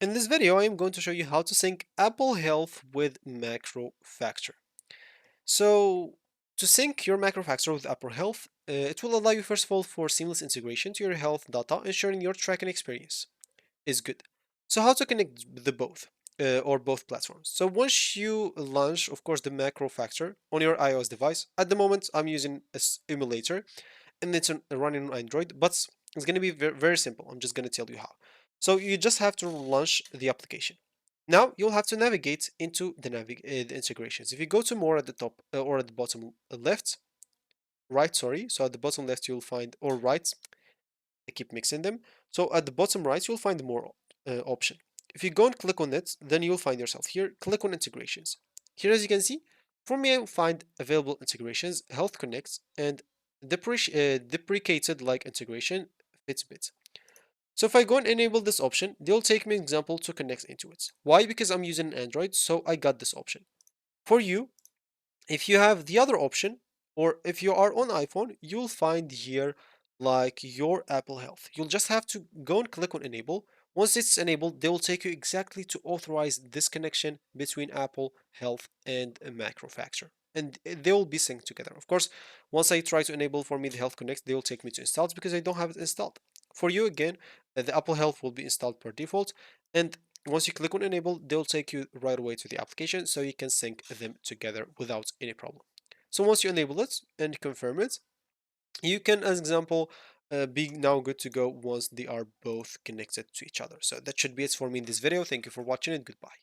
In this video, I am going to show you how to sync Apple Health with MacroFactor. So, to sync your MacroFactor with Apple Health, it will allow you, first of all, for seamless integration to your health data, ensuring your tracking experience is good. So, how to connect the both or both platforms? So, once you launch, of course, the MacroFactor on your iOS device, at the moment, I'm using a emulator and it's running on Android, but it's going to be very, very simple. I'm just going to tell you how. So you just have to launch the application. Now you'll have to navigate into the integrations. If you go to more at the top or at the bottom left, right, sorry. So at the bottom left you'll find, or right, I keep mixing them. So at the bottom right you'll find more option. If you go and click on it, then you'll find yourself here. Click on integrations. Here, as you can see, for me, I find available integrations, Health Connect, and deprecated like integration, Fitbit. So if I go and enable this option, they'll take me an example to connect into it. Why? Because I'm using Android, so I got this option. For you, if you have the other option, or if you are on iPhone, you'll find here like your Apple Health. You'll just have to go and click on enable. Once it's enabled, they will take you exactly to authorize this connection between Apple Health and a MacroFactor. And they will be synced together. Of course, once I try to enable for me the Health Connect, they will take me to install it because I don't have it installed. For you, again, the Apple Health will be installed per default. And once you click on enable, they'll take you right away to the application so you can sync them together without any problem. So once you enable it and confirm it, you can, as example, be now good to go once they are both connected to each other. So that should be it for me in this video. Thank you for watching and goodbye.